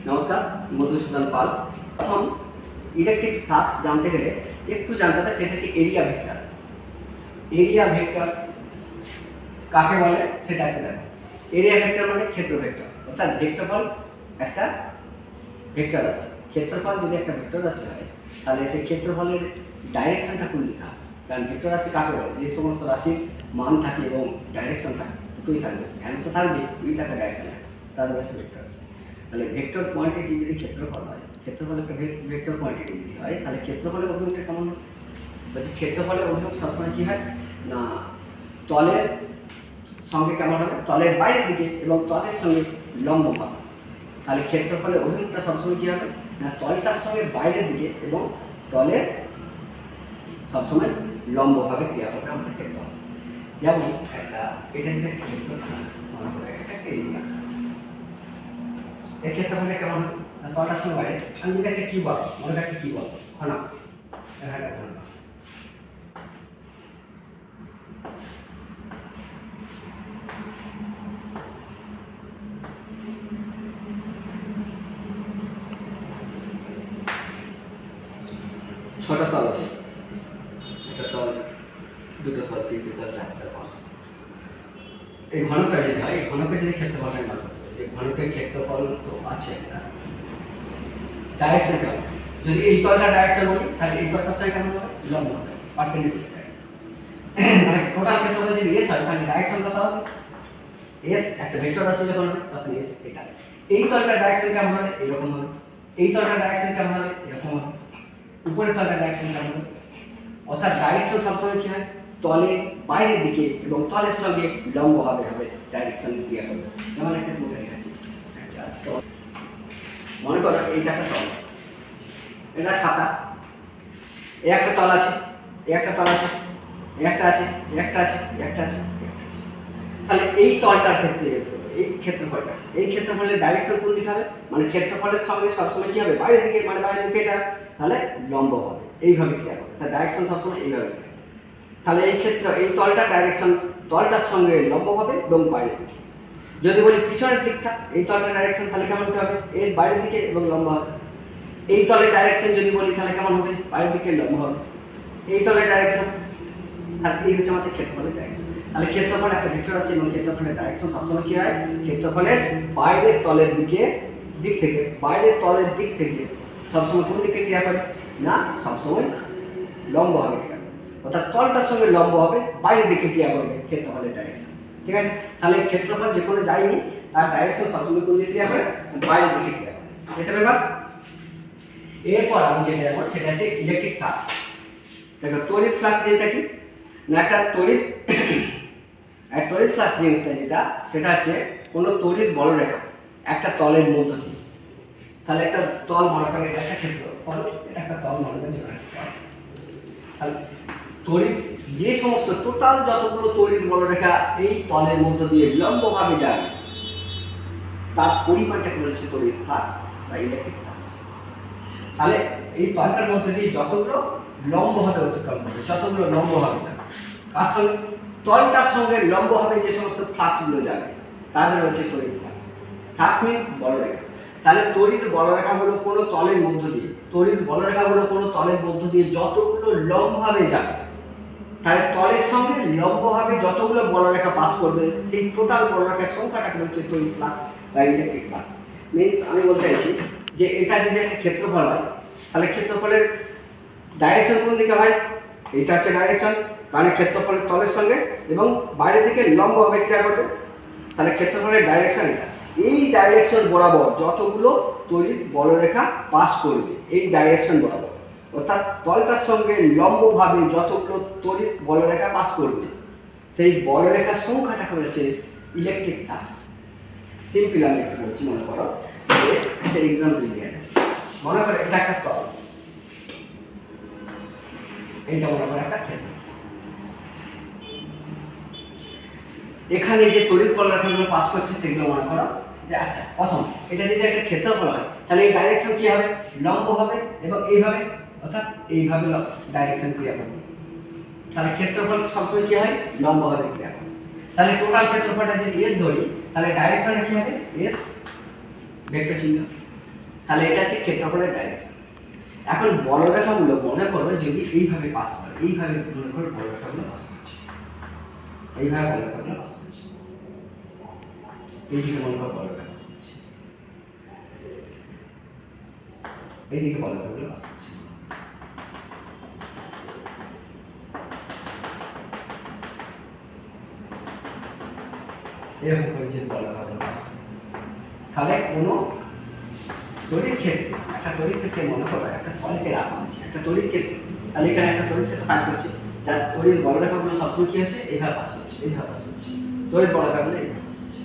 নমস্কার, মধুসূদন পাল। প্রথম electric flux জানতে গেলে একটু জানতে হবে সেটা হচ্ছে এরিয়া ভেক্টর। এরিয়া ভেক্টর কাকে বলে সেটা একটু দেখো। এরিয়া ভেক্টর মানে ক্ষেত্র ভেক্টর, অর্থাৎ ভেক্টরফল একটা ভেক্টর রাশি। ক্ষেত্রফল যদি একটা ভেক্টর রাশি হয় তাহলে সেই ক্ষেত্রফলের ডাইরেকশনটা কোন দিকে হবে? কারণ ভেক্টর রাশি কাকে বলে? যে সমস্ত রাশির মান থাকে এবং ডাইরেকশন থাকে, দুটোই থাকবে, ভ্যালু তো থাকবে, দুই থাকে, ডাইরেকশন থাকে, তাদের হচ্ছে ভেক্টর রাশি। তাহলে ভেক্টর কোয়ান্টিটি যদি ক্ষেত্রফল হয়, ক্ষেত্রফল একটা ভেক্টর কোয়ান্টিটি যদি হয়, তাহলে ক্ষেত্রফলের অভিমুখটা কেমন হবে? বলছি ক্ষেত্রফলের অভিমুখ সবসময় কী হয় না, তলের সঙ্গে কেমন হবে? তলের বাইরের দিকে এবং তলের সঙ্গে লম্ব হবে। তাহলে ক্ষেত্রফলের অভিমুখটা সবসময় কী হবে না, তলটার সঙ্গে বাইরের দিকে এবং তলের সবসময় লম্বভাবে ক্রিয়া করবে আমাদের ক্ষেত্রফল। যেমন একটা এটা যদি একটা ক্ষেত্রফল মনে করে একটা এরিয়া, এর ক্ষেত্রফলটা কেমন হবে না, তলটার সঙ্গে বাইরে। আমি যদি একটা কী বলবো, মনে একটা কী বলবো, ঘনক, একটা ঘনক। ছোট তল আছে, একটা তল, দুটো তল, তিনটে তল, চারটে, পাঁচটা। এই ঘনকটা যদি হয়, ঘনকের যদি ক্ষেত্রফল হয়, মান করতে হবে যে ঘনকের ক্ষেত্রফল তো আছে একটা ডাইরেকশন কেমন। যদি এই তলটা ডাইরেকশন বলি তাহলে এই তলটার সঙ্গে কেমন হবে? লম্ব হবে, পারপেন্ডিকুলার ডাইরেকশন। মানে টোটাল ক্ষেত্রফল যদি এস হয় তাহলে ডাইরেকশন কত হবে? এস একটা ভেক্টর আছে যখন হবে তখন এস এটা। এই তলটার ডাইরেকশন কেমন হবে? এরকম হবে। এই তলটার ডাইরেকশন কেমন হবে? এরকম হবে। উপরের তলটার ডাইরেকশন কেমন হবে? অর্থাৎ ডাইরেকশন সবসময় কী হয়? তলের বাইরের দিকে এবং তলের সঙ্গে লম্বভাবে হবে ডাইরেকশন ক্রিয়া করবে। যেমন একটা মুখে দেখাচ্ছি, মনে করো এইটা একটা তল, এটা খাতা, এই একটা তল আছে, এই একটা তল আছে, একটা আছে, একটা আছে, একটা আছে, তাহলে এই তলটার ক্ষেত্রে এই ক্ষেত্রফলটা, এই ক্ষেত্রফলের ডাইরেকশন কোন দিকে হবে? মানে ক্ষেত্রফলের সঙ্গে সবসময় কী হবে? বাইরের দিকে, মানে বাইরের দিকে এটা, তাহলে লম্ব হবে, এইভাবে ক্রিয়া করবে। তাহলে ডাইরেকশন সবসময় এইভাবে। তাহলে এই ক্ষেত্রে এই তলটার ডাইরেকশন তলটার সঙ্গে লম্ব হবে এবং বাইরের দিকে। যদি বলি পিছনের দিকটা, এই তলটার ডাইরেকশন তাহলে কেমন কী হবে? এর বাইরের দিকে এবং লম্ব হবে। এই তলের ডাইরেকশন যদি বলি তাহলে কেমন হবে? বাইরের দিকে লম্ব হবে। এই তলের ডাইরেকশন, আর এই হচ্ছে আমাদের ক্ষেত্রফলের ডাইরেকশন। তাহলে ক্ষেত্রফল একটা ভেক্টর আছে এবং ক্ষেত্রফলের ডাইরেকশন সবসময় কী হয়? ক্ষেত্রফলের বাইরের তলের দিক থেকে, বাইরের তলের দিক থেকে সবসময় কোন দিকে ক্রিয়া করে না, সবসময় লম্ব হবে ক্রিয়া করে। অর্থাৎ তলটার সঙ্গে লম্ব হবে, বাইরের দিকে ক্রিয়া করবে ক্ষেত্রফলের ডাইরেকশন। ঠিক আছে? তাহলে ক্ষেত্রফল যে কোনো যায়নি, তার ডাইরেকশন সবসময় কোন দিকে ক্রিয়া করে? বাইরের দিকে ক্রিয়া করে। এটা ব্যাপার। এরপর আমি যেটা দেখবো সেটা হচ্ছে ইলেকট্রিক ফ্লাক্স। দেখো তড়িৎ ফ্লাক্স যেটা কি না, একটা তড়িৎ ফ্লাক্স জিনিসটা যেটা, সেটা হচ্ছে কোনো তড়িৎ বলরেখা একটা তলের মধ্য দিয়ে। তাহলে একটা তল মনে করে এটা একটা ক্ষেত্রফল, এটা একটা তল মনে করে যেটা, তাহলে তড়িৎ যে সমস্ত টোটাল যতগুলো তড়িৎ বলরেখা এই তলের মধ্য দিয়ে লম্বভাবে যাবে তার পরিমাণটাকে বলছে তড়িৎ ফ্লাক্স বা ইলেকট্রিক ফ্লাক্স। তাহলে এই তলটার মধ্যে দিয়ে যতগুলো লম্বভাবে অতিক্রম করবে, যতগুলো লম্বভাবে যাবে, তার সঙ্গে তলটার সঙ্গে লম্বভাবে যে সমস্ত ফ্লাক্সগুলো যাবে তাদের হচ্ছে তড়িৎ ফ্লাক্স। Flux means বলরেখা। তাহলে তড়িৎ বলরেখাগুলো কোনো তলের মধ্য দিয়ে, তড়িৎ বলরেখাগুলো কোনো তলের মধ্য দিয়ে যতগুলো লম্বভাবে যাবে, তাহলে তলের সঙ্গে লম্বভাবে যতগুলো বলরেখা পাস করবে সেই টোটাল বলরেখার সংখ্যাটাকে হচ্ছে তড়িৎ ফ্লাক্স বা ইলেকট্রিক ফ্লাক্স। মিন্স আমি বলতে চাইছি যে এটা যদি একটা ক্ষেত্রফল হয় তাহলে ক্ষেত্রফলের ডাইরেকশন কোন দিকে হয়? এটা হচ্ছে ডাইরেকশন, কারণ ক্ষেত্রফলের তলের সঙ্গে এবং বাইরের দিকে লম্বভাবে ক্রিয়া করবে। তাহলে ক্ষেত্রফলের ডাইরেকশন এটা, এই ডাইরেকশন বরাবর যতগুলো তড়িৎ বলরেখা পাস করবে এই ডাইরেকশন বরাবর, অর্থাৎ তলটার সঙ্গে লম্বভাবে যতগুলো তড়িৎ বলরেখা পাস করবে সেই বলরেখার সংখ্যাটাকে বলছে ইলেকট্রিক ফ্লাক্স। সিম্পল আমি একটু বলছি, মনে করো একটা এক্সাম্পল দিয়ে, মনে করো এটা একটা তল, এইটা মনে করো একটা ক্ষেত্র। এখানে যে তড়িৎ বলরেখাগুলো পাস করছে সেগুলো মনে করো যে, আচ্ছা প্রথম এটা যদি একটা ক্ষেত্রফল হয় তাহলে এই ডাইরেকশন কি হবে? লম্ব হবে এবং এইভাবে, অর্থাৎ এইভাবে ডাইরেকশন ক্রিয়া করবে। তাহলে ক্ষেত্রফল সবসময় কি হয়? লম্বভাবে ক্রিয়া করবে। তাহলে টোটাল ক্ষেত্রফলটা যদি এস ধরি তাহলে ডাইরেকশনটা কি হবে? এস ভেক্টর চিহ্ন। তাহলে এটা হচ্ছে ক্ষেত্রফলের ডাইরেকশন। এখন বলরেখাগুলো মনে করো যদি এইভাবে পাস করে, এইভাবে মনে করো বলরেখাগুলো পাস করছে, এইভাবে বলরেখাগুলো পাস করছে, এইদিকে মনে করো বলরেখা পাস করছে, এইদিকে বলরেখাগুলো পাস করছে। এরকম করে যদি বলরেখাগুলো পাস করে, তাহলে কোনো তড়িৎ ক্ষেত্রে, একটা তড়িৎ ক্ষেত্রে মনে করো একটা তলকে রাখা হচ্ছে, একটা তড়িৎ ক্ষেত্রে, তাহলে এখানে একটা তড়িৎ ক্ষেত্র কাজ করছে, যার তড়িৎ বলরেখাগুলো সবসময় কী হচ্ছে, এইভাবে পাস করছে, এইভাবে পাস করছে, তড়িৎ বলরেখাগুলো এইভাবে পাস করছে।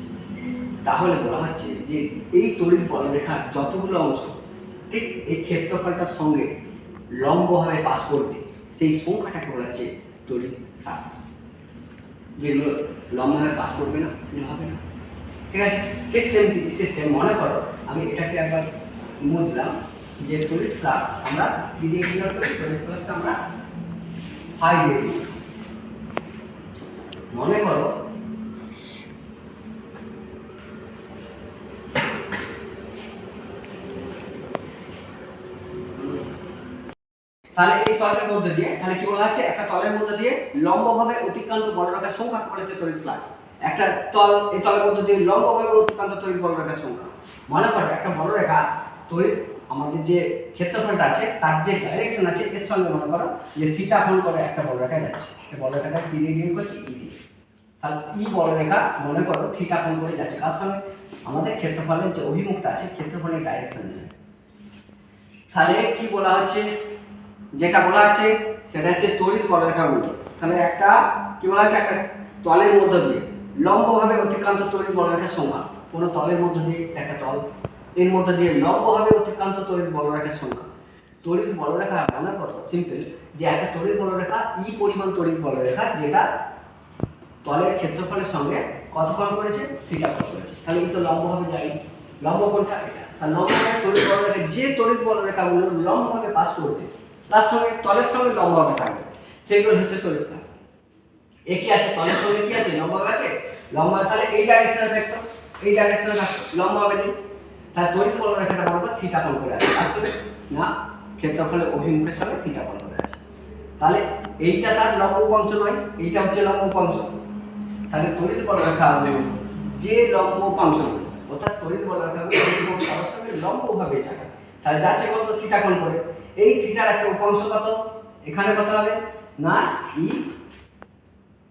তাহলে বলা হচ্ছে যে এই তড়িৎ বলরেখার যতগুলো অংশ ঠিক এই ক্ষেত্রফলটার সঙ্গে লম্বভাবে পাস করবে, সেই সংখ্যাটাকে বলা হচ্ছে তড়িৎ ফ্লাক্স। যেগুলো লম্বভাবে পাস করবে না সেগুলো হবে না। ঠিক আছে, ঠিক সেম সিস্টেম মনে করো আমি এটাকে একবার বুঝলাম যে তড়িৎ ফ্লাক্স আমরা কি দিয়ে ডিনোট করি, তড়িৎ ফ্লাক্সটা আমরা ফাই দিয়ে দিই। মনে করো তাহলে এই তলের মধ্যে দিয়ে, তাহলে কি বলা আছে, একটা তলের মধ্যে দিয়ে লম্বভাবে অতিক্রান্ত বলরেখার সংখ্যা বলেছে তড়িৎ ফ্লাক্স। একটা তল, এই তলের মধ্যে দিয়ে লম্বভাবে অতিক্রান্ত তড়িৎ বলরেখার সংখ্যা। মনে করো একটা বলরেখা তড়িৎ আমাদের যে ক্ষেত্রফলটা আছে তার যে ডাইরেকশন আছে এর সঙ্গে মনে করো যে থিটা কোণ করে একটা বলরেখা যাচ্ছে, এই বলরেখাটা কি দিয়ে ডিনোট করছি, ই দিয়ে। তাহলে ই বলরেখা মনে করো থিটা কোণ করে যাচ্ছে কার সঙ্গে, আমাদের ক্ষেত্রফলের যে অভিমুখটা আছে ক্ষেত্রফলের ডাইরেকশন আছে। তাহলে কি বলা হচ্ছে, যেটা বলা আছে সেটা হচ্ছে তড়িৎ বলরেখাগুলো। তাহলে একটা কি বলা আছে, একটা তলের মধ্য দিয়ে লম্বভাবে অতিক্রান্ত তড়িৎ বলরেখার সংখ্যা, কোনো তলের মধ্য দিয়ে একটা তল, এর মধ্যে দিয়ে লম্বভাবে অতিক্রান্ত তড়িৎ বলরেখার সংখ্যা। তড়িৎ বলরেখা মনে করো সিম্পল যে একটা তড়িৎ বলরেখা ই পরিমাণ তড়িৎ বলরেখা, যেটা তলের ক্ষেত্রফলের সঙ্গে কত কোণ করেছে, থিটা কোণ করেছে। তাহলে এই তো লম্বভাবে যাই, লম্ব কোণটা এটা, তার লম্বভাবে তড়িৎ বলরেখা, যে তড়িৎ বলরেখাগুলো লম্বভাবে পাস করবে তার সঙ্গে তলের সঙ্গে লম্বভাবে থাকবে, সেগুলো হচ্ছে তড়িৎ ফ্লাক্স। এ কি আছে, তলের সঙ্গে কি আছে, লম্বভাবে আছে, লম্বা, তাহলে এই ডাইরেকশনে থাকতো, এই ডাইরেকশনে থাকতো, লম্বভাবে নেই। তাহলে তড়িৎ বলরেখাটা বলতো থিটা কোণ করে আছে, আসলে না ক্ষেত্রফলের অভিমুখের সঙ্গে থিটা কোণ করে আছে। তাহলে এইটা তার লম্ব উপাংশ নয়, এইটা হচ্ছে লম্ব উপাংশ। তাহলে তড়িৎ বলরেখা যে লম্ব উপাংশ অর্থাৎ তড়িৎ বলরেখাগুলো তার সঙ্গে লম্বভাবে যায়, তাহলে যাচ্ছে কত, থিটা কোণ করে। এই থিটার একটা উপাংশ কত, এখানে কত হবে না, ই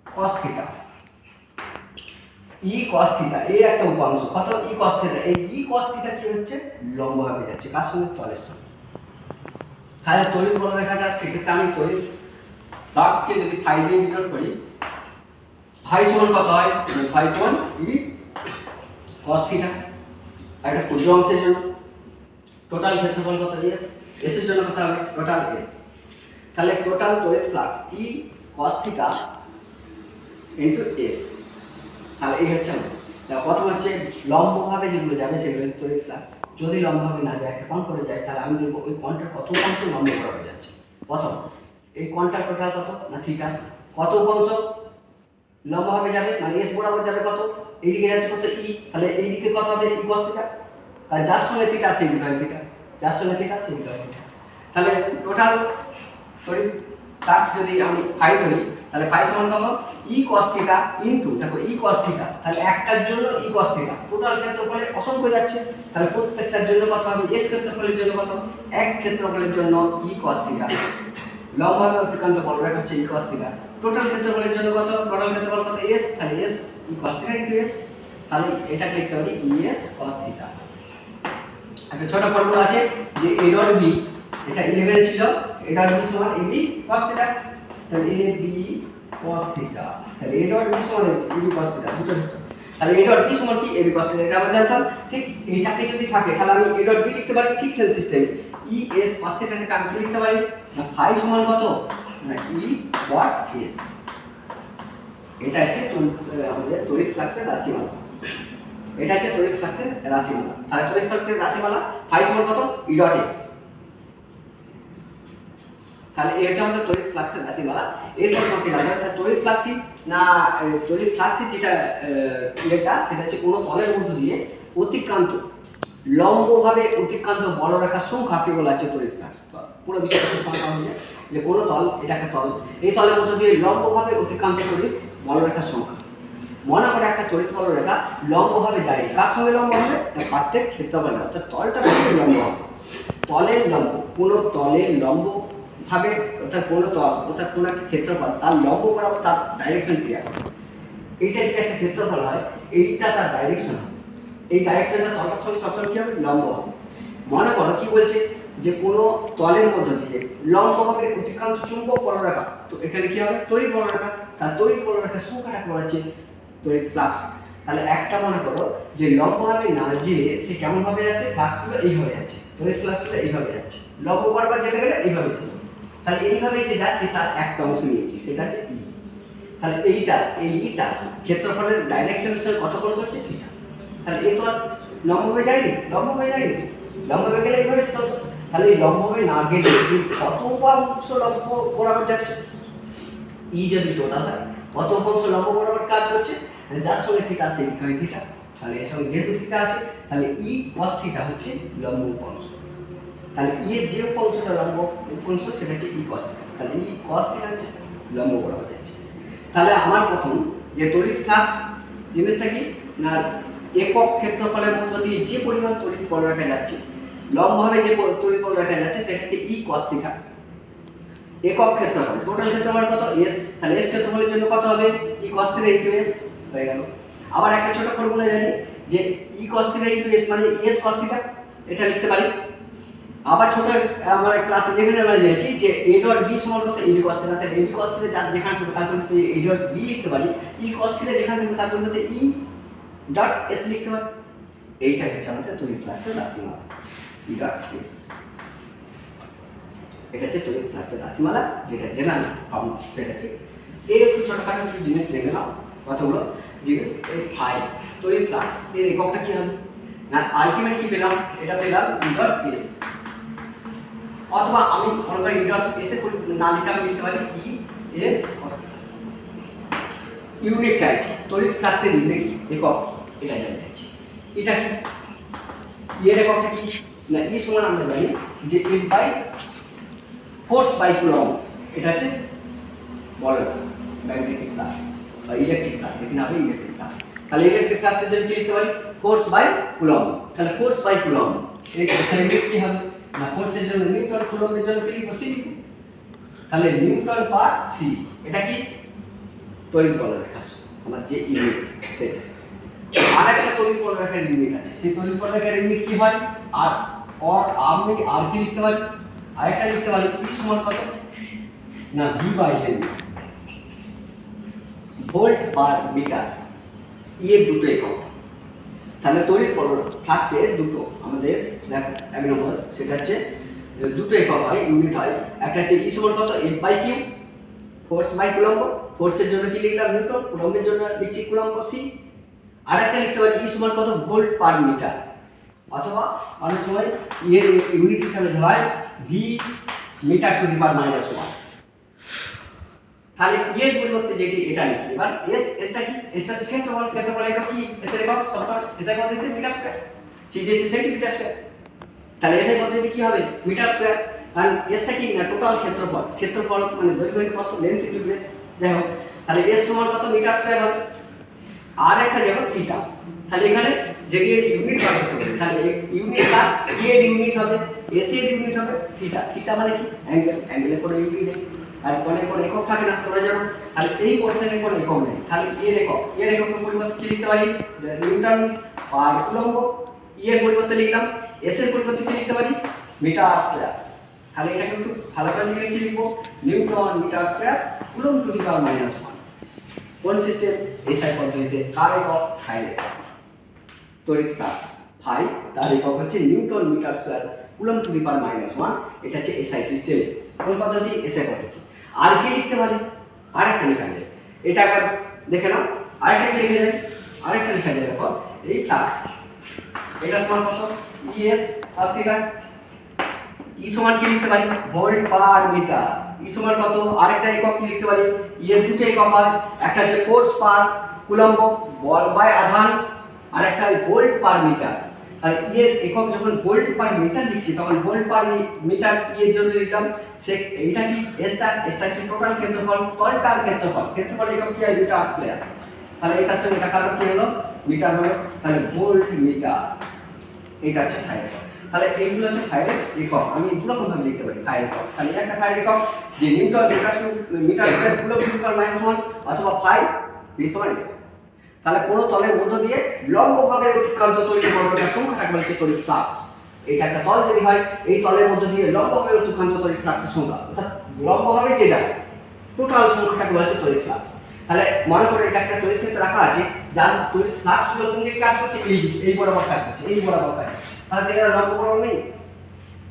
cos থিটা, ই cos থিটা এর একটা উপাংশ কত, ই cos থিটা। এই ই cos থিটা কি হচ্ছে, লম্বভাবে যাচ্ছে কার সঙ্গে, তলের সঙ্গে। তাহলে তড়িৎ বলরেখাটা সেক্ষেত্রে আমি তড়িৎ ফ্লাক্সকে যদি ফাই দিয়ে ডিনোট করি, ফাই সমান কত হয়, ফাই সমান ই cos থিটা, একটা ক্ষুদ্র অংশের জন্য টোটাল ক্ষেত্রফল কত, এস, এস এর জন্য কত হবে, টোটাল এস। তাহলে টোটাল তড়িৎ ফ্লাক্স ই cos থিটা ইনটু এস। তাহলে এই হচ্ছে প্রথম হচ্ছে লম্বভাবে যেগুলো যাবে সেগুলো তড়িৎ ফ্লাক্স, যদি লম্বভাবে না যায় একটা কোণ করে যায়, তাহলে আমি দেখব ওই কোণটার কত উপাংশ লম্ব বরাবর যাচ্ছে। প্রথম এই কোণটার টোটাল কত না থিটা, কত উপাংশ লম্বভাবে যাবে মানে এস বরাবর যাবে কত, এইদিকে যাচ্ছে কত ই, তাহলে এইদিকে কত হবে ই cos থিটা, তাহলে যার সঙ্গে থিটা সেই দিকে হয় থিটা, যার সঙ্গে থিটা সেই দিকে হয় থিটা। তাহলে টোটাল তড়িৎ ফ্লাক্স যদি আমি ফাই ধরি, তাহলে ফাই সমান কত, ই cos থিটা ইনটু, দেখো ই cos থিটা, তাহলে একটার জন্য ই cos থিটা, টোটাল ক্ষেত্রফলে অসংখ্য যাচ্ছে, তাহলে প্রত্যেকটার জন্য কত হবে, এস ক্ষেত্রফলের জন্য কত, এক ক্ষেত্রফলের জন্য ই cos থিটা, লম্বভাবে অতিক্রান্ত বলরেখা হচ্ছে ই cos থিটা, টোটাল ক্ষেত্রফলের জন্য কত, টোটাল ক্ষেত্রফল কত, এস, তাহলে S E cos theta into S, তাহলে এটাকে লিখতে পারি ই এস cos থিটা। একটা ছোট ফর্মুলা আছে যে a ডট b, এটা 11 ছিল, a ডট b সমান ab cos থিটা, তাহলে ab cos থিটা, তাহলে a ডট b সমান ab cos থিটা, দুটো। তাহলে a ডট b সমান কি, ab cos থিটা, এটা আমরা জানতাম। ঠিক এইটাকে যদি থাকে তাহলে আমি a ডট b লিখতে পারি ঠিক same system, e s cos theta থেকে আমি কি লিখতে পারি না ফাই সমান কত না e ডট s। এটা হচ্ছে আমাদের তড়িৎ ফ্লাক্সের রাশিমালা, এটা হচ্ছে তড়িৎ ফ্লাক্সের রাশিমালা। তাহলে তড়িৎ ফ্লাক্সের রাশিমালা ফাই সমান কত, ই ডট এস। তাহলে এই হচ্ছে আমাদের তড়িৎ ফ্লাক্সের রাশিমালা। এরপর তোমাকে জানতে হবে তড়িৎ ফ্লাক্স কি না, তড়িৎ ফ্লাক্সের যেটা ইয়েটা সেটা হচ্ছে কোনো তলের মধ্য দিয়ে অতিক্রান্ত লম্বভাবে অতিক্রান্ত বলরেখার সংখ্যাকে বলা হচ্ছে তড়িৎ ফ্লাক্স। পুরো বিষয়টা পাওয়া হয়ে যে কোনো তল, এটা একটা তল, এই তলের মধ্যে দিয়ে লম্বভাবে অতিক্রান্ত তড়িৎ বলরেখার সংখ্যা। মনে করে একটা তড়িৎ বলরেখা লম্বভাবে যায়, কার সঙ্গে লম্ব হবে? না পাত্রের ক্ষেত্রফল, অর্থাৎ তলটা সঙ্গে লম্ব হবে। তলের লম্ব, কোনো তলের লম্ব ভাবে, অর্থাৎ কোনো তল অর্থাৎ কোনো একটা ক্ষেত্রফল তার লম্ব বরাবর তার ডাইরেকশন ক্রিয়া করে। এইটা যদি একটা ক্ষেত্রফল হয়, এইটা তার ডাইরেকশন হবে, এই ডাইরেকশনটা তলটার সঙ্গে সবসময় কি হবে? লম্ব হবে। মনে করো কি বলছে যে কোনো তলের মধ্যে দিয়ে লম্বভাবে অতিক্রান্ত চুম্বক বলরেখা, তো এখানে কি হবে? তড়িৎ বলরেখা। তার তড়িৎ বলরেখার সংখ্যাটাকে বলা হচ্ছে তড়িৎ ফ্লাক্স। তাহলে একটা মনে করো যে লম্বভাবে না যেয়ে সে কেমন ভাবে যাচ্ছে? ফ্লাক্সগুলো এইভাবে যাচ্ছে, তড়িৎ ফ্লাক্সগুলো এইভাবে যাচ্ছে, লম্ব বরাবর যেতে গেলে এইভাবে যেতে হবে। তাহলে এইভাবে যে যাচ্ছে তার একটা অংশ নিয়েছি, সেটা হচ্ছে ই। তাহলে এইটা ক্ষেত্রফলের ডাইরেকশনের সঙ্গে কত কোণ করছে? থিটা। তাহলে এই তো আর লম্বভাবে যায়নি, লম্বভাবে গেলে এইভাবে যেতে হতো। তাহলে এই লম্বভাবে না গেলে কত অংশ লম্ব বরাবর যাচ্ছে? ই যদি টোটাল হয়, কত অংশ লম্ব বরাবর কাজ করছে? যার সঙ্গে থিটা আছে এখানে থিটা, তাহলে এর সঙ্গে যেহেতু থিটা আছে, তাহলে ই cos থিটা হচ্ছে লম্ব উপাংশ। তাহলে ই এর যে উপাংশটা লম্ব উপাংশ সেটা হচ্ছে ই cos থিটা। তাহলে ই cos থিটা হচ্ছে লম্ব বরাবর যাচ্ছে। তাহলে আমার প্রথম যে তড়িৎ ফ্লাক্স জিনিসটা কি না, একক ক্ষেত্রফলের মধ্য দিয়ে যে পরিমাণ তড়িৎ বলরেখা যাচ্ছে, লম্বভাবে যে তড়িৎ বলরেখা যাচ্ছে সেটা হচ্ছে ই cos থিটা। একক ক্ষেত্রফল, টোটাল ক্ষেত্রফল কত? s। তাহলে s ক্ষেত্রফলের জন্য কত হবে? ই cos থিটা ইনটু s হয়ে গেল। আবার একটা ছোট ফর্মুলা জানি যে ই cos থিটা ইনটু s মানে s cos থিটা, এটা লিখতে পারি। আবার ছোট আমরা ক্লাস 11 এ আমরা জেনেছি যে a ডট b সমান কত? ab cos theta. তাহলে ab cos থিটা যেখানে থাকবে তার পরিবর্তে a ডট b লিখতে পারি, e cos থিটা যেখানে থাকবে তার পরিবর্তে e ডট s লিখতে পারি। এইটা হচ্ছে আমাদের তড়িৎ ফ্লাক্সের রাশিমালা, e ডট s। এটা হচ্ছে তড়িৎ ফ্লাক্সের রাশিমালা, যেটা জেনারেল ফর্ম সেটা হচ্ছে। এই একটু ছোটখাটো কিছু জিনিস জেনে নাও, কতগুলো জিনিস। এই ফাই তড়িৎ ফ্লাক্স এর এককটা কি হবে না, আলটিমেট কি পেলাম? এটা পেলাম e ডট s। অথবা আমি মনে করি ই ডট এস এর না লিখে আমি লিখতে পারি E S cos theta. Unit চাইছি, তড়িৎ ফ্লাক্সের ইউনিট একক, এটা জানতে চাইছি। এটা কি এর এককটা কি না, ই সমান আমরা জানি যে F by force by coulomb, এটা হচ্ছে বলের ম্যাগনেটিক ফ্লাক্স বা ইলেকট্রিক ফ্লাক্স, এখানে হবে ইলেকট্রিক ফ্লাক্স। তাহলে ইলেকট্রিক ফ্লাক্সের জন্য কি লিখতে পারি? Force by coulomb. তাহলে ফোর্স বাই কুলম্ব এর ইউনিট কি হবে না, ফোর্সের জন্য নিউটন, কুলম্বের জন্য কি লিখব? সি। তাহলে নিউটন পার সি, এটা কি তড়িৎ বলরেখা আমার যে ইউনিট সেটা। আর একটা তড়িৎ বলরেখার ইউনিট আছে, সেই তড়িৎ বলরেখার ইউনিট কি হয়? আর আমি আর কি লিখতে পারি? আরেকটা লিখতে পারি ই সমান কত না V by N, volt per metre. এর দুটো একক। তাহলে তড়িৎ ফ্লাক্সের দুটো আমাদের দেখো, এক নম্বর সেটা হচ্ছে দুটো একক হয়, ইউনিট হয়। একটা হচ্ছে ই সমান কত? F by Q, force by coulomb. ফোর্সের জন্য কি লিখলাম? নিউটন, কুলম্বের জন্য লিখছি কুলম্ব সি। আর একটা লিখতে পারি ই সমান কত? ভোল্ট পার মিটার, অথবা অনেক সময় এর ইউনিট হিসাবে ধরা হয় V metre to the power minus 1। তাহলে এর পরিবর্তে যেটি এটা লিখি এবার এসটা কি? এসটা হচ্ছে ক্ষেত্রফল, ক্ষেত্রফল একক কি? এস এর একক সবসময় এস এর পদ্ধতিতে মিটার স্কয়ার, সি যে সেন্টিমিটার স্কয়ার। তাহলে এস এর পদ্ধতিতে কি হবে? Metre square. কারণ এসটা কি না টোটাল ক্ষেত্রফল, ক্ষেত্রফল মানে দৈর্ঘ্য ইনটু প্রস্থ, লেন্থ ইনটু ব্রেডথ, যাই হোক। তাহলে এস সমান কত? মিটার স্কয়ার হবে। আর একটা যাবে থিটা। তাহলে এখানে যদি এর ইউনিট বার করতে হবে, তাহলে ইউনিটটা কি এর ইউনিট হবে? এস এর ইউনিট হবে থিটা। থিটা মানে কি? অ্যাঙ্গেল, অ্যাঙ্গেলের কোনো ইউনিট নেই, আর কোনো একক থাকে না, তোমরা জানো। তাহলে এই পোরশনের কোনো একক নেই, তাহলে এর এককের পরিবর্তে কি লিখতে পারি? Newton per coulomb. এর পরিবর্তে লিখলাম, এস এর পরিবর্তে কি লিখতে পারি? Metre square. তাহলে এটাকে একটু ভালো করে লিখে কি লিখবো? Newton metre square coulomb to the power minus 1। কোন সিস্টেম? এসআই পদ্ধতিতে। কার একক? ফাই একক। তড়িৎ ফ্লাক্স ফাই, তার একক হচ্ছে newton metre square coulomb to the power minus 1। এটা হচ্ছে এসআই সিস্টেম। কোন পদ্ধতি? এসআই পদ্ধতি। আর কি লিখতে পারি? আরেকটা লেখা যায়, এটা একবার দেখে নাও। আরেকটা কি লিখে যায়? আরেকটা লেখা যায়, দেখো এই ফ্লাক্স এটা সমান কত? ES cos theta. ই সমান কি লিখতে পারি? Volt per metre. ই সমান কত? আরেকটা একক কি লিখতে পারি? ই এর দুটো একক হয়, একটা হচ্ছে ফোর্স পার কুলম্ব, বল বাই আধান, আর একটা ভোল্ট পার মিটার। তাহলে ই এর একক যখন ভোল্ট পার মিটার লিখছি তখন ভোল্ট পার মিটার ই এর জন্য লিখলাম সে এইটা কি এসটা হচ্ছে টোটাল ক্ষেত্রফল, তলটার ক্ষেত্রফল একক কি হয় মিটার স্কয়ার। তাহলে এটার সঙ্গে এটা কারণ কি হলো মিটার হলো, তাহলে ভোল্ট মিটার এটা হচ্ছে ফায়ার একক। তাহলে এইগুলো হচ্ছে ফায়ারের একক। আমি দু রকম ভাবে লিখতে পারি ফায়ার একক। তাহলে একটা ফায়ার একক যে newton metre square coulomb equal -1 অথবা 5 v সমান। তাহলে কোনো তলের মধ্য দিয়ে লম্বভাবে অতিক্রান্ত তড়িৎ বর্গটার সংখ্যাটাকে বলছে তড়িৎ ফ্লাক্স। এটা একটা তল যদি হয় এই তলের মধ্য দিয়ে লম্বভাবে অতিক্রান্ত তড়িৎ ফ্লাক্সের সংখ্যা, অর্থাৎ লম্বভাবে যে যায় টোটাল সংখ্যাটাকে বলছে তড়িৎ ফ্লাক্স। তাহলে মনে করে এটা একটা তড়িৎ ক্ষেত্র রাখা আছে যার তড়িৎ ফ্লাক্স গুলো কোন দিকে কাজ করছে, এই বরাবর কাজ করছে, এই বরাবর কাজ করছে। তাহলে এরা লম্ব বরাবর নেই,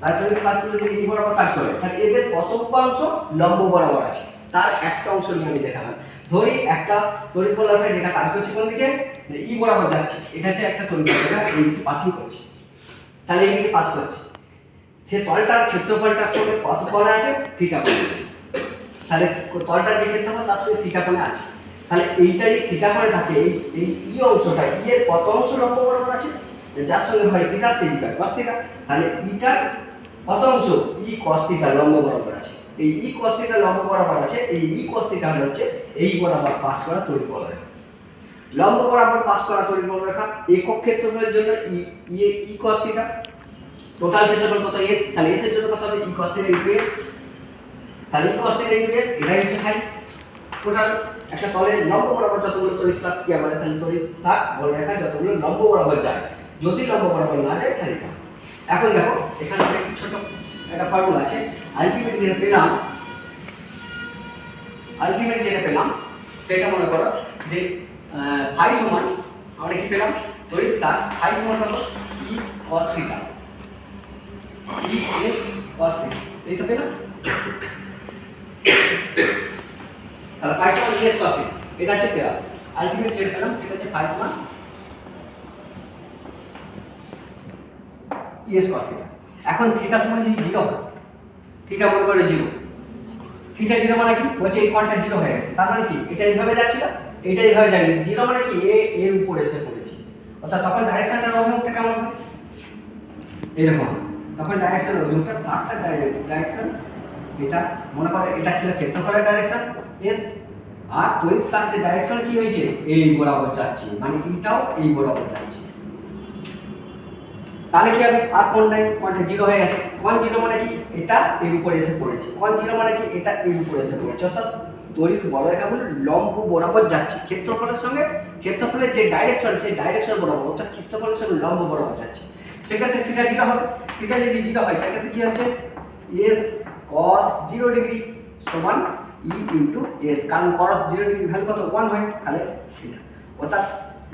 আর তড়িৎ ফ্লাক্স গুলো যদি এই বরাবর কাজ করে তাহলে এদের কত উপাংশ লম্ব বরাবর আছে তার একটা অংশ নিয়ে আমি দেখালাম। ধরি একটা তড়িৎ বলয় যেটা কাজ করছে কোন দিকে, ই বরাবর যাচ্ছে, এটা হচ্ছে একটা তড়িৎ বলয় যেটা এই দিকে পাসিং করছে, তাহলে এই দিকে পাস করছে। সে তলটার ক্ষেত্রফলটার সঙ্গে কত কোণ আছে, থিটা কোণ আছে। তাহলে তলটার যে ক্ষেত্রফল তার সঙ্গে থিটা কোণে আছে। তাহলে এইটাই থিটা কোণে থাকে, এই ই অংশটা ই এর কত অংশ লম্ব বরাবর আছে, যার সঙ্গে হয় থিটা সেই দিকে cos থিটা। তাহলে ইটার কত অংশ ই cos থিটা লম্ব বরাবর আছে, এই ই cos থিটা লম্ব বরাবর আছে, এই ই cos থিটা হচ্ছে এই বরাবর পাস করা তড়িৎ বলয়। লম্ব বরাবর পাস করা তড়িৎ বলয় রেখা একক ক্ষেত্রফলের জন্য ই cos থিটা, টোটাল ক্ষেত্রফল কত s, তাহলে s এর জন্য কত হবে ই cos থিটা ইনটু s, তাহলে ই cos থিটা ইনটু s এটাই হচ্ছে হাই। টোটাল একটা তলের লম্ব বরাবর যতগুলো তড়িৎ ফ্লাক্স কি বলে, তাহলে তড়িৎ ফ্লাক্স বলে রেখা যতগুলো লম্ব বরাবর যায়, যদি লম্ব বরাবর না যায় তাহলে এটা। এখন দেখো এখানে একটা ছোট একটা ফর্মুলা আছে, আলটিমেট যেটা পেলাম সেটা মনে করো যে ফাই সমান আমরা কি পেলাম তড়িৎ ফ্লাক্স ফাই সমান কত ই cos থিটা, ই s cos থিটা, এই তো পেলাম। তাহলে ফাই সমান ই s cos থিটা, এটা হচ্ছে পেলাম। আলটিমেট যেটা পেলাম সেটা হচ্ছে ফাই সমান ই s cos থিটা। এখন থিটা সমান যদি 0 হয়, থিটা মনে করে 0, থিটা 0 মানে কি বলছে এই কোণটা 0 হয়ে গেছে, তার মানে কি এটা এইভাবে যাচ্ছিল, এটা এইভাবে যায়নি, 0 মানে কি এর উপর এসে পড়েছে, অর্থাৎ তখন ডাইরেকশনটার অভিমুখটা কেমন হবে এরকম। তখন ডাইরেকশন অভিমুখটা ফ্লাক্সের ডাইরেকশন, এটা মনে করে এটা ছিল ক্ষেত্রফলের ডাইরেকশন s, আর তড়িৎ ফ্লাক্সের ডাইরেকশন কি হয়েছে এই বরাবর যাচ্ছে, মানে এটাও এই বরাবর যাচ্ছে। তাহলে কি হবে আর কোণ নাই, কোণটা 0 হয়ে গেছে। কোণ 0 মানে কি এটা এর উপরে এসে পড়েছে, কোণ 0 মানে কি এটা এর উপরে এসে পড়েছে, অর্থাৎ তড়িৎ বলয়গুলো লম্ব বরাবর যাচ্ছে ক্ষেত্রফলের সঙ্গে, ক্ষেত্রফলের যে ডাইরেকশন সেই ডাইরেকশন বরাবর, অর্থাৎ ক্ষেত্রফলের সঙ্গে লম্ব বরাবর যাচ্ছে। সেক্ষেত্রে থিটা 0 হবে, থিটা যদি 0 হয় সেক্ষেত্রে কি হচ্ছে s cos 0 ডিগ্রি সমান ই ইনটু s, কারণ cos 0 ডিগ্রি ভ্যালু কত 1 হয়, তাহলে এটা অর্থাৎ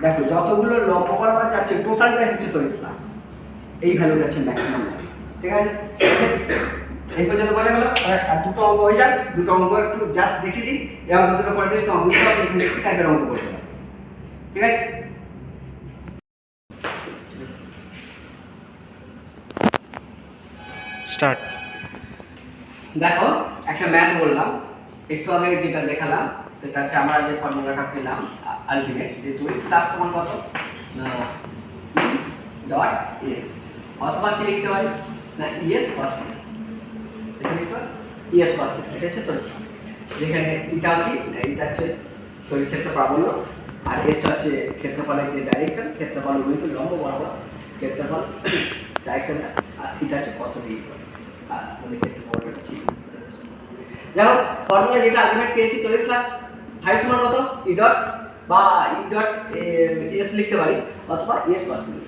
দেখো যতগুলো লম্ব বরাবর যাচ্ছে টোটালটা হচ্ছে তড়িৎ ফ্লাক্স, এই ভ্যালুটা হচ্ছে ম্যাক্সিমাম। ঠিক আছে, এই পর্যন্ত বোঝা গেল। আর দুটো অঙ্ক হয়ে যাক, দুটো অঙ্ক একটু জাস্ট দেখিয়ে দিই, এই অঙ্ক দুটো করে দিই তোমার বুঝতে পারবে এখানে কি টাইপের অঙ্ক করতে হবে। ঠিক আছে, স্টার্ট। দেখো একটা ম্যাথ বললাম একটু আগে যেটা দেখালাম সেটা হচ্ছে আমরা যে ফর্মুলাটা পেলাম আলটিমেট যে তড়িৎ ফ্লাক্স সমান কত ই ডট এস, অথবা কি লিখতে পারি না ইএস cos থিটা, এটা লিখতে ইএস cos থিটা, এটা হচ্ছে তড়িৎ ফ্লাক্স। যেখানে এটা কি এটা হচ্ছে তড়িৎ ক্ষেত্র প্রাবল্য, আর এসটা হচ্ছে ক্ষেত্রফলের যে ডাইরেকশন, ক্ষেত্রফল উল্লেখ লম্ব বরাবর ক্ষেত্রফল ডাইরেকশনটা, আর থিটা হচ্ছে কত ডিগ্রি, আর ওই ক্ষেত্রফলটা হচ্ছে যাই হোক ফর্মুলা যেটা আলটিমেট পেয়েছি তড়িৎ ফ্লাক্স ফাই সমান কত ই ডট বা ই ডট এস লিখতে পারি, অথবা এস cos থিটা।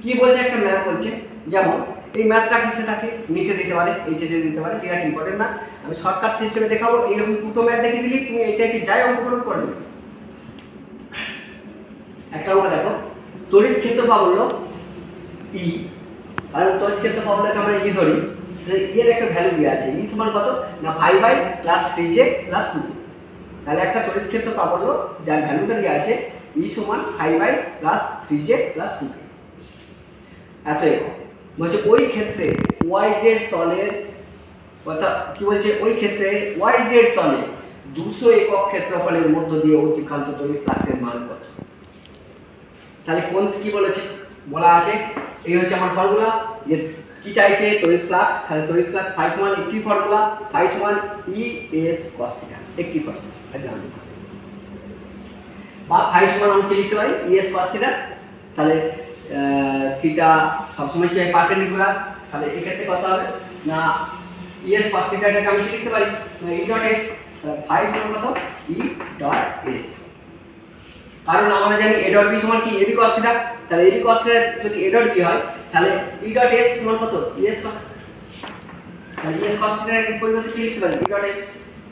কি বলছে একটা ম্যাথ বলছে, যেমন এই ম্যাথটা কিসে থাকে নিচে দিতে পারে, এইচএসে দিতে পারে, এটা ইম্পর্টেন্ট না, আমি শর্টকাট সিস্টেমে দেখাবো। এইরকম দুটো ম্যাথ দেখিয়ে দিলি তুমি এইটাকে যাই অঙ্ককরণ করে দেবে। একটা অঙ্ক দেখো, তড়িৎ ক্ষেত্র প্রাবল্য ই, আর তড়িৎ ক্ষেত্র প্রাবল্যকে আমরা ই ধরি, যে ই এর একটা ভ্যালু দেওয়া আছে, ই সমান কত না 5 + 3j + 2k। তাহলে একটা তড়িৎ ক্ষেত্র প্রাবল্য যার ভ্যালুটা দেওয়া আছে ই সমান 5 + 3j + 2k, এত একক। বলছে ওই ক্ষেত্রে yz তলের কথা কি বলছে, ওই ক্ষেত্রে yz তলে 200 একক ক্ষেত্রফলের মধ্য দিয়ে অতিক্রান্ত তড়িৎ ফ্লাক্সের মান কত। তাহলে কোন কি বলেছে বলা আছে এই হচ্ছে আমার ফর্মুলা যে কি চাইছে তড়িৎ ফ্লাক্স, তাহলে তড়িৎ ফ্লাক্স ফাই সমান একটি ফর্মুলা, ফাই সমান ই এস কস থিটা, একটি ফর্মুলা বা ফাই সমান আমি কি লিখতে পারি ই এস কস থিটা। তাহলে থিটা সবসময় কি হয় পারপেন্ডিকুলার, তাহলে এক্ষেত্রে কত হবে না ই এস কস থিটাটাকে আমি কি লিখতে পারি না ই ডট এস, ফাই সমান কত ই ডট এস, কারণ আমরা জানি এ ডট বি সমান কি এবি কস থিটা, তাহলে এবি কস থিটা যদি এ ডট বি হয় তাহলে ই ডট এস সমান কত ই এস কস, তাহলে ই এস কস থিটার পরিবর্তে কি লিখতে পারি ই ডট এস,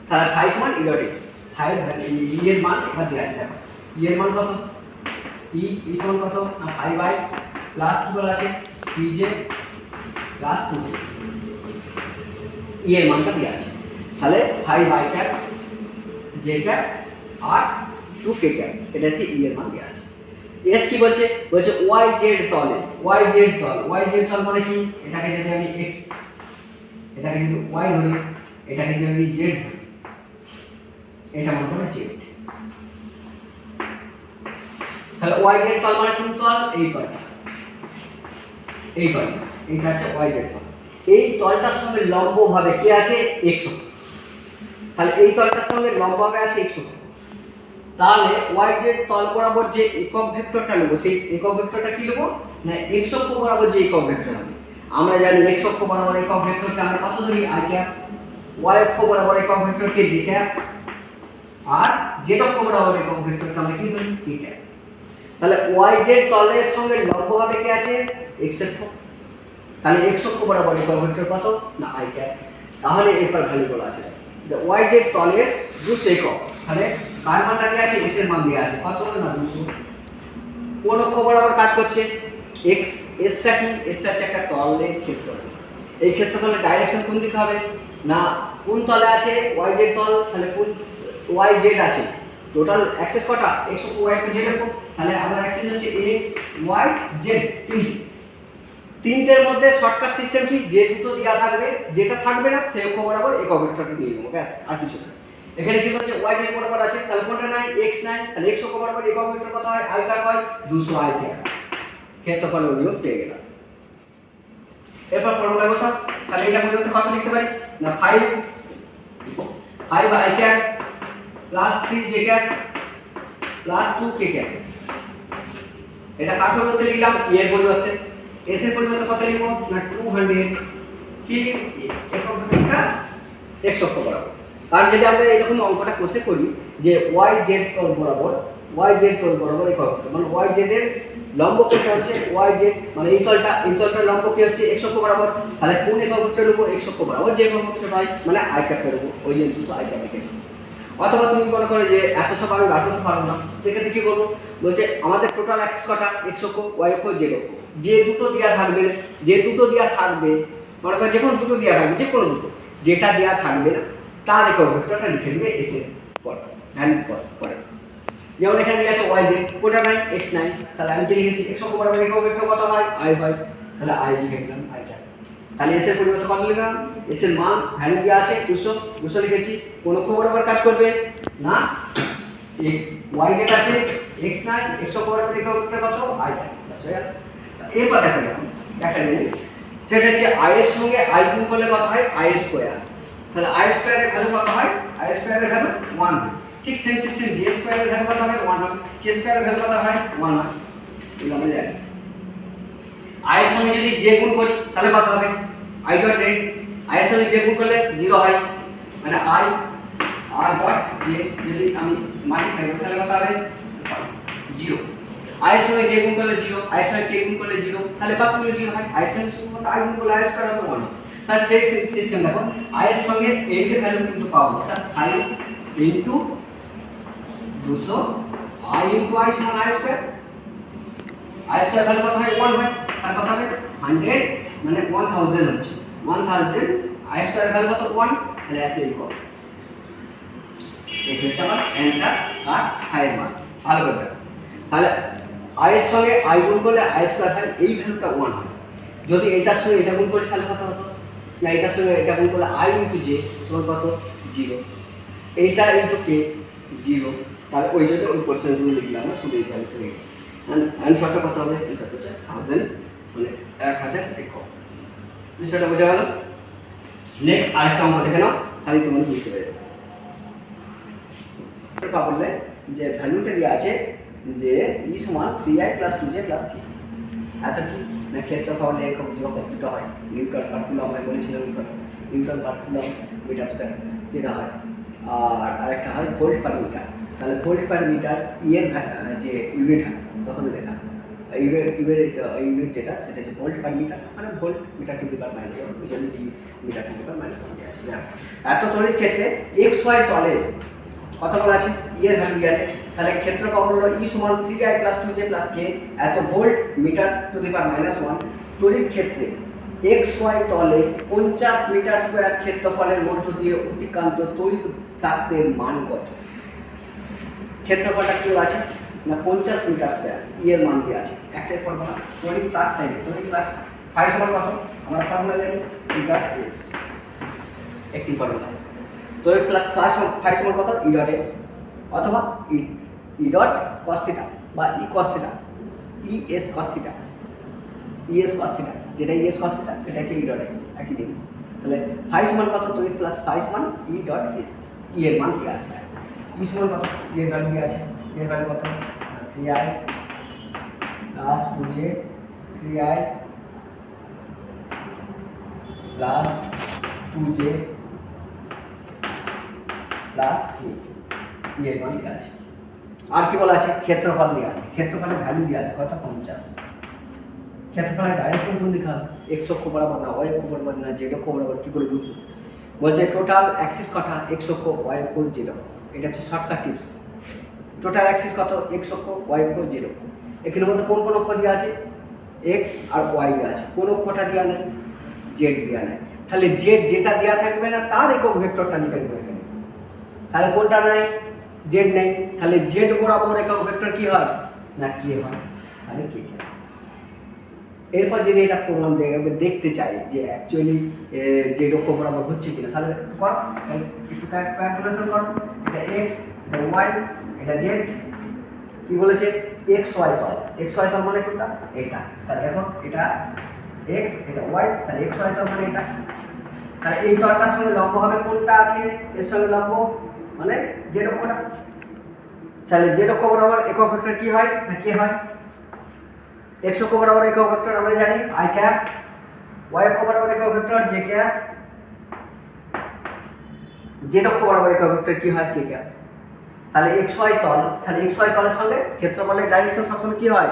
তাহলে ফাই সমান ই ডট এস। ফাই ই এর মান এবার দেওয়া আছে, দেখো ই এর মান কত ই সমান কত না ফাই বাই প্লাস কি বলা আছে 3j প্লাস 2 ই এর মানটা দেওয়া আছে, তাহলে phi by cap J cap R 2k cap, এটা হচ্ছে ই এর মান দেওয়া আছে। এস কি বলছে বলছে ওয়াই জেড তলে, ওয়াই জেড তল মানে কি এটাকে যদি আমি এক্স, এটাকে যদি ওয়াই ধরি, এটাকে যদি জেড ধরি, এটা মনে করো জেড, তাহলে ওয়াই জেড তল মানে কোন তল এই তলটা, এই তলটা এইটা হচ্ছে ওয়াই জেড তল, এই তলটার সঙ্গে লম্বভাবে কি আছে এক্স অক্ষ, তাহলে এই তলটার সঙ্গে লম্বভাবে আছে এক্স অক্ষ, তাহলে ওয়াই জেড তল বরাবর যে একক ভেক্টরটা নেব সেই একক ভেক্টরটা কি নেব না এক্স অক্ষ বরাবর যে একক ভেক্টর হবে, আমরা জানি এক্স অক্ষ বরাবর একক ভেক্টরকে আমরা কত ধরি আই ক্যাপ, ওয়াই অক্ষ বরাবর একক ভেক্টরকে জে ক্যাপ, আর জেড অক্ষ বরাবর একক ভেক্টরকে আমরা কি ধরি কে ক্যাপ। তাহলে ওয়াই জেড তলের সঙ্গে লম্বভাবে কি আছে এক্স অক্ষ, তাহলে এক্স অক্ষ বরাবর একক ভেক্টর কত না আই ক্যাপ, তাহলে এরপর ভ্যালু বলা আছে ওয়াই জেড তলের 200 একক, তাহলে কার মানটা কি আছে এস এর মান দেওয়া আছে কত না 200, কোন অক্ষ বরাবর কাজ করছে এক্স, এসটা কি এসটা হচ্ছে একটা তলের ক্ষেত্রফল, এই ক্ষেত্রফলের ডাইরেকশন কোন দিকে হবে না কোন তলে আছে ওয়াই জেড তল, তাহলে কোন ওয়াই জেড আছে টোটাল অ্যাক্সেস কটা এক্স অক্ষ ওয়াই অক্ষ জেড অক্ষ, তাহলে আমার অ্যাক্সেস হচ্ছে এক্স ওয়াই জেড তিনটের মধ্যে শর্টকাট সিস্টেম কি যে দুটো দেওয়া থাকবে যেটা থাকবে না সেই অক্ষ বরাবর একক ভেক্টরটা নিয়ে নেবো ব্যাস আর কিছু না। এখানে কি হচ্ছে ওয়াই জেড বরাবর আছে তাহলে কোনটা নাই এক্স নাই, তাহলে এক্স অক্ষ বরাবর একক ভেক্টর কত হয় আই ক্যাপ হয় 200 আই ক্যাপ, ক্ষেত্রফলের নিয়ম পেয়ে গেলাম। এরপর ফর্মুলা বসাও, তাহলে এটা পরিবর্তে কত লিখতে পারি না 5 I cap plus 3 J cap plus 2 K cap, এটা কার পরিবর্তে লিখলাম ই এর পরিবর্তে, এস এর পরিবর্তে কত লিখব না 200 কি একক ভেক্টরটা এক্স অক্ষ বরাবর, কারণ যদি আমরা এরকম অঙ্কটা কোষে করি যে ওয়াই জেড তল বরাবর একক ভেক্টর মানে ওয়াই জেড এর লম্ব কোণটা হচ্ছে ওয়াই জেড মানে এই তলটার লম্ব কি হচ্ছে এক্স অক্ষ বরাবর, তাহলে কোন একক ভেক্টরের উপর এক্স অক্ষ বরাবর যে একক ভেক্টর হয় মানে আই ক্যাপটার উপর ওই যে 200 আই ক্যাপ লিখেছি। অথবা তুমি মনে করো যে এত সব আমি বার করতে পারবো না, সেক্ষেত্রে কি করবো বলছে আমাদের টোটাল অ্যাক্সিস কটা এক্স অক্ষ ওয়াই অক্ষ জেড অক্ষ, যে দুটো দেওয়া থাকবে মনে করো যে কোনো দুটো দেওয়া থাকবে যে কোনো দুটো যেটা দেওয়া থাকবে না তার একক ভেক্টরটা লিখে দিবে এস এর পর ভ্যালুর পরে, যেমন এখানে দেওয়া আছে ওয়াই জেড কোটা নাই এক্স নাই, তাহলে আমি কি লিখেছি এক্স অক্ষ বরাবর একক ভেক্টর কত হয় আই হয়, তাহলে আই লিখে দিলাম আই ক্যাপ, তাহলে এস এর পরিবর্তে কত লিখলাম এস এর মান ভ্যালু দেওয়া আছে 200 লিখেছি, কোন অক্ষ বরাবর কাজ করবে না ওয়াই জেড আছে এক্স নাই এক্স অক্ষ বরাবর একক ভেক্টর কত আই ক্যাপ, বাস হয়ে গেল। এরপর দেখো একটা জিনিস সেটা হচ্ছে আই এর সঙ্গে আই গুণ করলে কত হয় আই স্কয়ার, তাহলে আই স্কয়ারের ভ্যালু কত হয় আই স্কয়ারের ভ্যালু 1 হয়, ঠিক সেম সিস্টেম জে স্কয়ারের ভ্যালু কত হবে 1 হয়, কে স্কয়ারের ভ্যালু কত হয় 1 হয়, এগুলো আমরা জানি। আই এর সঙ্গে যদি জে গুণ করি তাহলে কত হবে আই ডট জে, আই এর সঙ্গে জে গুণ করলে 0 হয় মানে আই আর ডট জে যদি আমি মাল্টিপ্লাই করি তাহলে কত হবে 0, আই এর সঙ্গে জে গুণ করলে 0 আই এর সঙ্গে কে গুণ করলে 0 তাহলে বাকিগুলো 0 হয়, আই এর সঙ্গে আই গুণ করলে আই স্কয়ার হবে 1, তাহলে সেই সিস্টেম দেখো আই এর সঙ্গে এর ভ্যালু কিন্তু পাবো অর্থাৎ 5 ইনটু 200 আই ইনটু আই সমান I square, I square value কত হয় 1 হয়, তার কত হবে 100 মানে 1000 হচ্ছে 1000 আই স্কয়ার ভ্যালু কত 1, তাহলে এত ইকুয়াল এটা হচ্ছে আমার অ্যানসার আর 5 মান ভালো করে দেখো, তাহলে আই এর সঙ্গে আই গুণ করলে আই স্কয়ার হয় এই ভ্যালুটা 1 হয়, যদি এটার সঙ্গে এটা গুণ করি তাহলে কত হতো না এটার সঙ্গে এটা গুণ করলে আই ইনটু জে সমান কত 0, এইটা ইনটু কে 0, তাহলে ওই জন্য ওই পার্সেন্টগুলো লিখলাম না শুধু এই ভ্যালু করে অ্যানসারটা কত হবে অ্যানসারটা হচ্ছে 1000 মানে 1000 একক। বিষয়টা বোঝা গেল? নেক্সট আরেকটা অঙ্ক দেখে নাও, তাহলে তোমরা বুঝতে পেরে পারলে যে ভ্যালুটা দেওয়া আছে যে ই সমান 3i + 2j + k। এত কি না ক্ষেত্রফল একক দূরত্ব দুটো হয়, নিউটন পার কুলম আমি বলেছিলাম, newton per coulomb metre square যেটা হয়, আর আরেকটা হয় ভোল্ট পার মিটার। তাহলে ভোল্ট পার মিটার এর যে ইউনিট হয় প্রথমে দেখা ইউনিট যেটা সেটা হচ্ছে ভোল্ট পার মিটার, মানে ভোল্ট মিটার টু দি পাওয়ার -1, ওই জন্য মিটার টু দি পাওয়ার -1 আছে। এত তড়িৎ ক্ষেত্রে এক্স ওয়াই তলে কত বলা আছে এর ভ্যালু আছে, তাহলে ক্ষেত্রফল হলো ই সমান 3i + 2j + k এত ভোল্ট মিটার টু দি পাওয়ার -1। তড়িৎ ক্ষেত্রে এক্স ওয়াই তলে 50 মিটার স্কয়ার ক্ষেত্রফলের মধ্য দিয়ে অতিক্রান্ত তড়িৎ ফ্লাক্সের মান কত? ক্ষেত্রফলটা কি আছে না 50 মিটার স্কয়ার, এর মান দিয়ে আছে। একটাই ফর্মুলা তড়িৎ ফ্লাক্স চাইছে, তড়িৎ ফ্লাক্স ফাই সমান কত আমরা ফর্মুলা জানি E.S, একটি ফর্মুলা। তড়িৎ ফ্লাক্স ফাই সমান কত E.S অথবা E.cos থিটা বা E.cos theta, E.S cos theta, E.S cos theta, যেটা E.S cos থিটা সেটা হচ্ছে E.S, একই জিনিস। তাহলে ফাই সমান কত তড়িৎ ফ্লাক্স ফাই সমান E.S, E এর মান দেওয়া আছে। E সমান কত E এর ভ্যালু দেওয়া আছে, E এর ভ্যালু কত 3i + 2j 3i + 2j + k, এর মান দেওয়া আছে। আর কি বলা আছে ক্ষেত্রফল দেওয়া আছে, ক্ষেত্রফলের ভ্যালু দেওয়া আছে কত 50। ক্ষেত্রফলের ডাইরেকশন কোন দিকে হবে, x অক্ষ বরাবর না y অক্ষ বরাবর না z অক্ষ বরাবর, কি করে বুঝবো? বলছে টোটাল অ্যাক্সিস কটা x অক্ষ y অক্ষ z অক্ষ, এটা হচ্ছে শর্টকাট টিপস। টোটাল অ্যাক্সিস কত x অক্ষ y অক্ষ z অক্ষ, এখানের মধ্যে কোন কোন অক্ষ দেওয়া আছে x আর y দেওয়া আছে, কোন অক্ষটা দেওয়া নেই z দেওয়া নেই। তাহলে z যেটা দেওয়া থাকবে না তার একক ভেক্টরটা লিখে দেবো এখানে। তাহলে কোনটা নাই z নেই, তাহলে z বরাবর একক ভেক্টর কি হয় না k হয়, তাহলে k। এরপর যদি এটা প্রমাণ দেখতে চাই যে অ্যাকচুয়ালি যে অক্ষ বরাবর হচ্ছে কিনা, তাহলে করো একটু ক্যালকুলেশন করো। এটা x, এটা y, এটা z, কি বলেছে x y তল, x y তল মানে কোনটা এটা। তাহলে দেখো এটা x, এটা y, তাহলে x y তল মানে এটা। তাহলে এই তলটার সঙ্গে লম্ব হবে কোনটা আছে এর সঙ্গে লম্ব, মানে z অক্ষটা। তাহলে z অক্ষ বরাবর একক ভেক্টর কি হয় না k হয়। x অক্ষ বরাবর একক ভেক্টর আমরা জানি i ক্যাপ, y অক্ষ বরাবর একক ভেক্টর j ক্যাপ, z অক্ষ বরাবর একক ভেক্টর কি হয় k ক্যাপ। তাহলে xy তল, তাহলে xy তলের সঙ্গে ক্ষেত্রফলের ডাইরেকশন সবসময় কি হয়,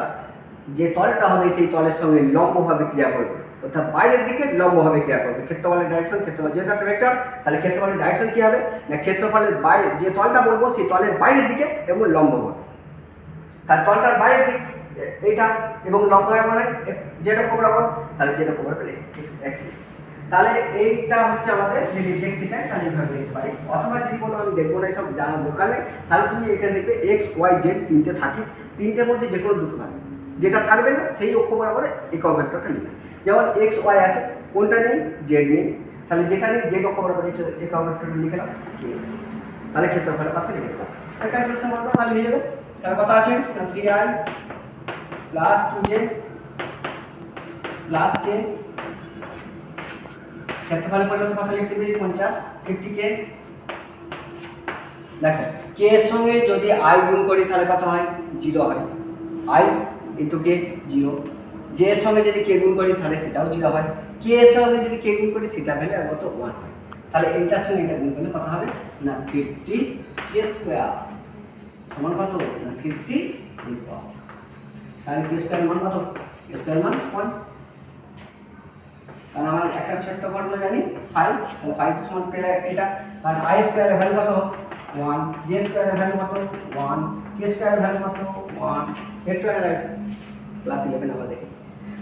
যে তলটা হবে সেই তলের সঙ্গে লম্বভাবে ক্রিয়া করবে, অর্থাৎ বাইরের দিকে লম্বভাবে ক্রিয়া করবে। ক্ষেত্রফলের ডাইরেকশন, ক্ষেত্রফল যেহেতু একটা ভেক্টর, তাহলে ক্ষেত্রফলের ডাইরেকশন কি হবে না ক্ষেত্রফলের বাইরে যে তলটা বলবো সেই তলের বাইরের দিকে এবং লম্ব হবে। তার তলটার বাইরের দিক এইটা এবং লম্ব হয় মানে যেটা অক্ষ বরাবর, তাহলে যেটা অক্ষ বরাবর অ্যাক্সিস। তাহলে এইটা হচ্ছে আমাদের যদি দেখতে চাই তাহলে এইভাবে দেখতে পারি, অথবা যদি বলো আমি দেখবো না এইসব জানার দরকার নেই, তাহলে তুমি এখানে দেখবে x y z তিনটে থাকে, তিনটের মধ্যে যে কোনো দুটো থাকবে, যেটা থাকবে না সেই অক্ষ বরাবর একক ভেক্টরটা লিখবে। যেমন x y আছে, কোনটা নেই z নেই, তাহলে যেটা নেই z অক্ষ বরাবর একক ভেক্টরটা লিখে নাও k, তাহলে ক্ষেত্রফলের পাশে লিখে দাও। ক্যালকুলেশন করবে তাহলে হয়ে যাবে। তাহলে কত আছে 3i + 2j + k, ক্ষেত্রফলের পরিবর্তে কত লিখতে পারি 50 50k। দেখো k এর সঙ্গে যদি i গুণ করি তাহলে কত হয় 0 হয়, i * k 0। j এর সঙ্গে যদি k গুণ করি তাহলে সেটাও 0 হয়, k এর সঙ্গে যদি k গুণ করি সেটা ভ্যালু কত 1 হয়। তাহলে এইটার সঙ্গে এটা গুণ করলে কত হবে না 50k² সমান কত না 50 লিখব। তাহলে k² মান কত, k² মান 1, কারণ আমরা একটা ছোট্ট ফর্মুলা জানি 5, তাহলে 5 সমান পেলে এটা, কারণ i² এর ভ্যালু কত 1, j² এর ভ্যালু কত 1, k² এর ভ্যালু কত 1, ভেক্টর অ্যানালাইসিস ক্লাস 11 আমরা দেখি।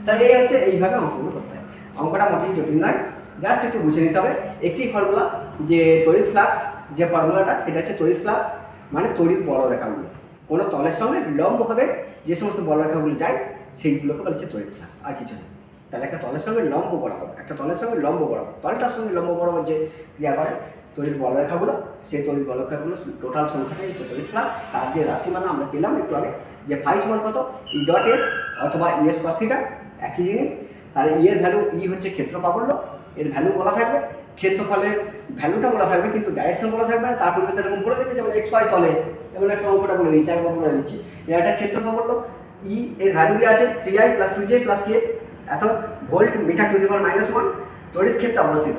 তাহলে এই হচ্ছে এইভাবে অঙ্কগুলো করতে হয়। অঙ্কটা মোটেই জটিল নয়, জাস্ট একটু বুঝে নিতে হবে। একটি ফর্মুলা যে তড়িৎ ফ্লাক্স, যে ফর্মুলাটা সেটা হচ্ছে তড়িৎ ফ্লাক্স মানে তড়িৎ বলরেখাগুলো কোনো তলের সঙ্গে লম্বভাবে যে সমস্ত বলরেখাগুলো যায় সেইগুলোকে বলছে তড়িৎ ফ্লাক্স, আর কিছু নেই। তাহলে একটা তলের সঙ্গে লম্ব বরাবর, একটা তলের সঙ্গে লম্ব বরাবর, তলটার সঙ্গে লম্ব বরাবর যে ক্রিয়া করে তড়িৎ বলরেখাগুলো, সেই তড়িৎ বলরেখাগুলো টোটাল সংখ্যাটাই হচ্ছে তড়িৎ ফ্লাক্স। তার যে রাশিমান আমরা পেলাম একটু আগে যে ফাই সমান কত E.S অথবা E.S cos θ একই জিনিস। তাহলে এর ভ্যালু হচ্ছে ক্ষেত্র প্রাবল্য, এর ভ্যালু বলা থাকবে, ক্ষেত্রফলের ভ্যালুটা বলা থাকবে কিন্তু ডাইরেকশন বলা থাকবে না। তারপরে এরকম বলে দেবে যেমন এক্স ওয়াই তলে, যেমন একটা অঙ্কটা বলে দিচ্ছি, একবার বলে দিচ্ছি, এর একটা ক্ষেত্র প্রাবল্য এর ভ্যালু দিয়ে আছে 3i + 2j + k এত ভোল্ট মিটার টু দি পাওয়ার -1 তড়িৎ ক্ষেত্রে অবস্থিত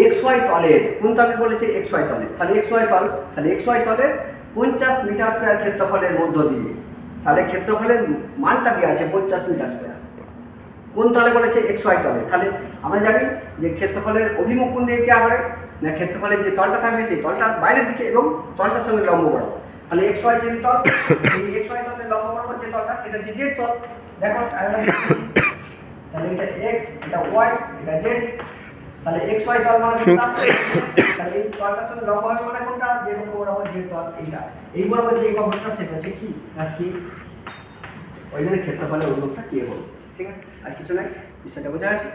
এক্স ওয়াই তলের, কোন তলের বলেছে এক্স ওয়াই তলে, তাহলে এক্স ওয়াই তল, তাহলে এক্স ওয়াই তলের 50 মিটার স্কয়ার ক্ষেত্রফলের মধ্য দিয়ে, তাহলে ক্ষেত্রফলের মানটা দেওয়া আছে 50 মিটার স্কয়ার। কোন তলে বলেছে এক্স ওয়াই তলে, তাহলে আমরা জানি যে ক্ষেত্রফলের অভিমুখ কোন দিকে আগে না, ক্ষেত্রফলের যে তলটা থাকবে সেই তলটা বাইরের দিকে এবং তলটার সঙ্গে লম্ব বরাবর। তাহলে এক্স ওয়াই যে তল, এই এক্স ওয়াই তলের লম্ব বরাবর যে তলটা সেটা হচ্ছে জেড তল। দেখো তাহলে এটা এক্স, এটা ওয়াই, এটা জেড। তাহলে এক্স ওয়াই তল মানে কোনটা, তাহলে এই তলটার সঙ্গে লম্ব হবে মানে কোনটা, যে অক্ষ বরাবর যে তল এইটা, এই বরাবর যে অক্ষটা সেটা হচ্ছে কি না কি, ওই জন্য ক্ষেত্রফলের অনুপাতটা কি হবে। ঠিক আছে, আর কিছু নাই, বিষয়টা বোঝা আছে।